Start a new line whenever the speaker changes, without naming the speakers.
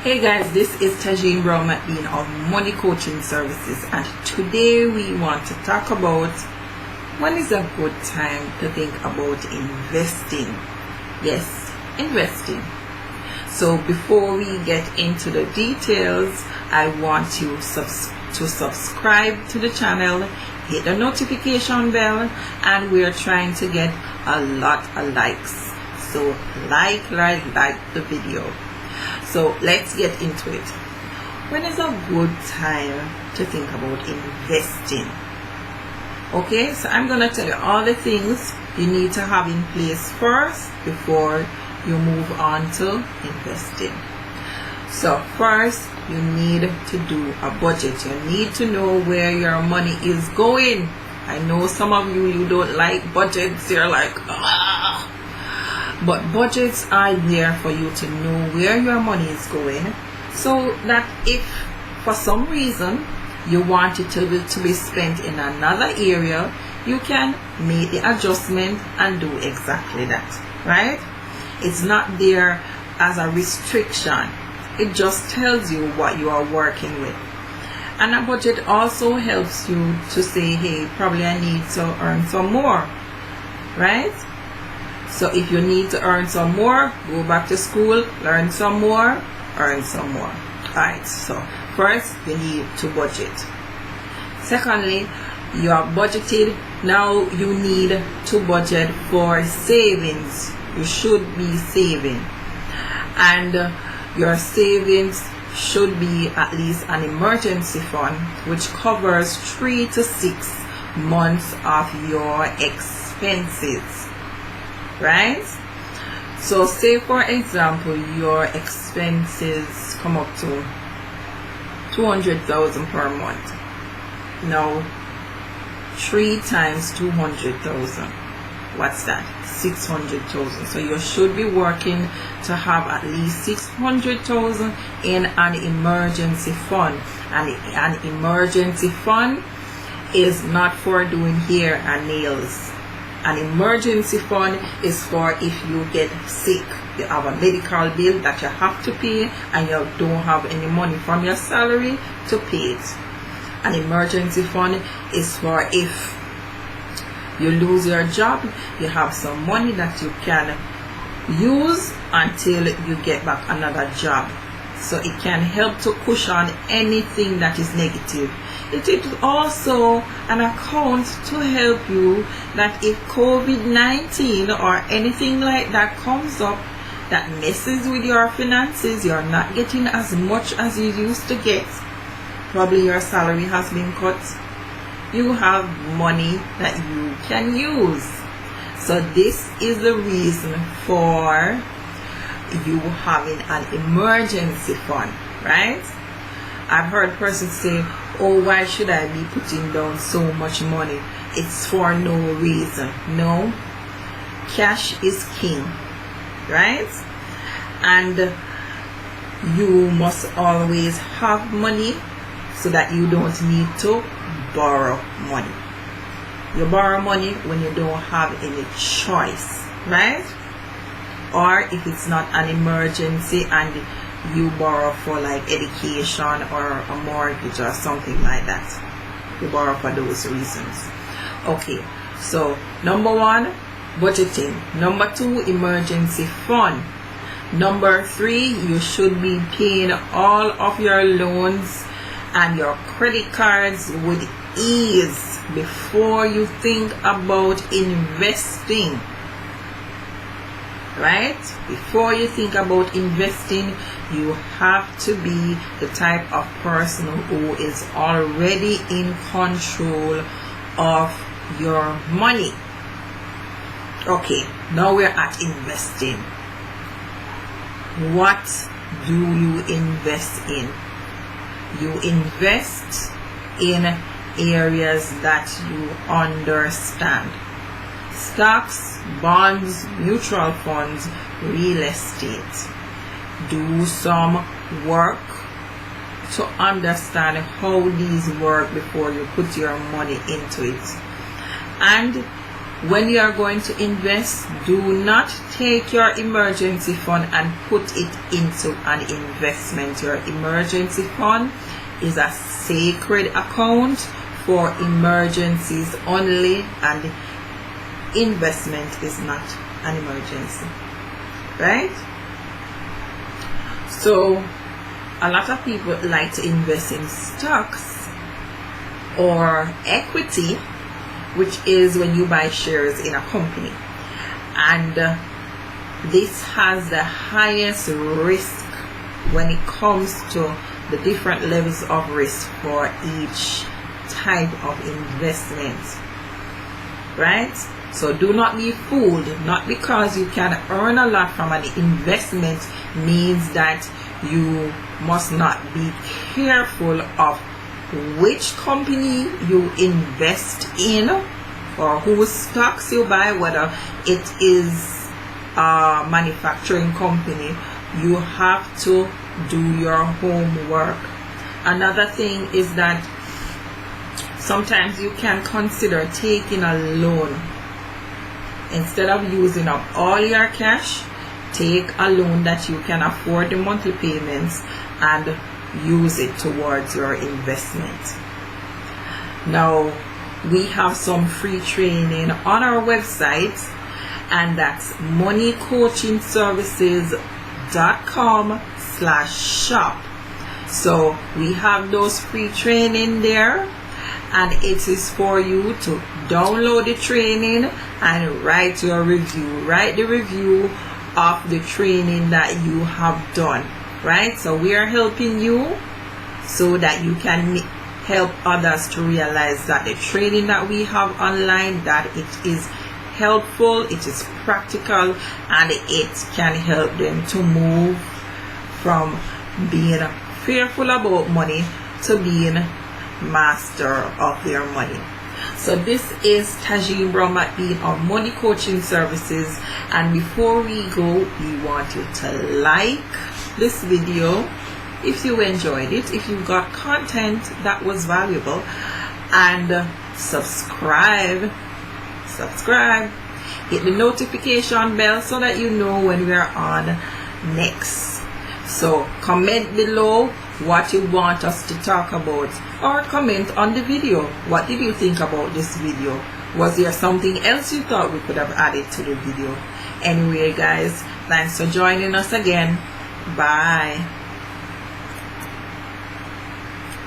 Hey guys, this is Tagene of Money Coaching Services, and today we want to talk about when is a good time to think about investing. Yes, investing. So before we get into the details, I want you to subscribe to the channel, hit the notification bell, and we're trying to get a lot of likes. So like the video. So let's get into it. When is a good time to think about investing? Okay, so I'm going to tell you all the things you need to have in place first before you move on to investing. So first, you need to do a budget. You need to know where your money is going. I know some of you don't like budgets. You're like, ah. But budgets are there for you to know where your money is going, so that if for some reason you want it to be spent in another area, you can make the adjustment and do exactly that, right? It's not there as a restriction. It just tells you what you are working with. And a budget also helps you to say, hey, probably I need to earn some more, right? So if you need to earn some more, go back to school, learn some more, earn some more. Alright, so first you need to budget. Secondly, you are budgeted. Now you need to budget for savings. You should be saving. And your savings should be at least an emergency fund, which covers 3 to 6 months of your expenses. Right? So say for example your expenses come up to 200,000 per month. Now 3 times 200,000, what's that? 600,000. So you should be working to have at least 600,000 in an emergency fund. And an emergency fund is not for doing hair and nails. An emergency fund is for if you get sick, you have a medical bill that you have to pay and you don't have any money from your salary to pay it. An emergency fund is for if you lose your job, you have some money that you can use until you get back another job. So it can help to cushion anything that is negative. It is also an account to help you that if COVID-19 or anything like that comes up that messes with your finances, you're not getting as much as you used to get. Probably your salary has been cut. You have money that you can use. So this is the reason for you having an emergency fund, right? I've heard persons say, oh, why should I be putting down so much money? It's for no reason. No, cash is king, right? And you must always have money so that you don't need to borrow money. You borrow money when you don't have any choice, right? Or if it's not an emergency and you borrow for like education or a mortgage or something like that. You borrow for those reasons. Okay, so number 1, budgeting. Number 2, emergency fund. Number 3, you should be paying all of your loans and your credit cards with ease before you think about investing. Right? Before you think about investing, you have to be the type of person who is already in control of your money. Okay, now we're at investing. What do you invest in? You invest in areas that you understand. Stocks, bonds, mutual funds, real estate. Do some work to understand how these work before you put your money into it. And when you are going to invest, do not take your emergency fund and put it into an investment. Your emergency fund is a sacred account for emergencies only, and investment is not an emergency, right? So a lot of people like to invest in stocks or equity, which is when you buy shares in a company, and this has the highest risk when it comes to the different levels of risk for each type of investment, right? So do not be fooled. Not because you can earn a lot from an investment means that you must not be careful of which company you invest in or whose stocks you buy, whether it is a manufacturing company. You have to do your homework. Another thing is that sometimes you can consider taking a loan. Instead of using up all your cash, take a loan that you can afford the monthly payments and use it towards your investment. Now, we have some free training on our website, and that's moneycoachingservices.com/shop. So we have those free training there, and it is for you to download the training and write your review. Write the review of the training that you have done, right? So we are helping you so that you can help others to realize that the training that we have online, that it is helpful, it is practical, and it can help them to move from being fearful about money to being master of their money. So this is Tagene of Money Coaching Services, and before we go, we want you to like this video if you enjoyed it, if you got content that was valuable, and subscribe, hit the notification bell so that you know when we are on next. So comment below what you want us to talk about, or comment on the video. What did you think about this video? Was there something else you thought we could have added to the video? Anyway guys, thanks for joining us again. Bye.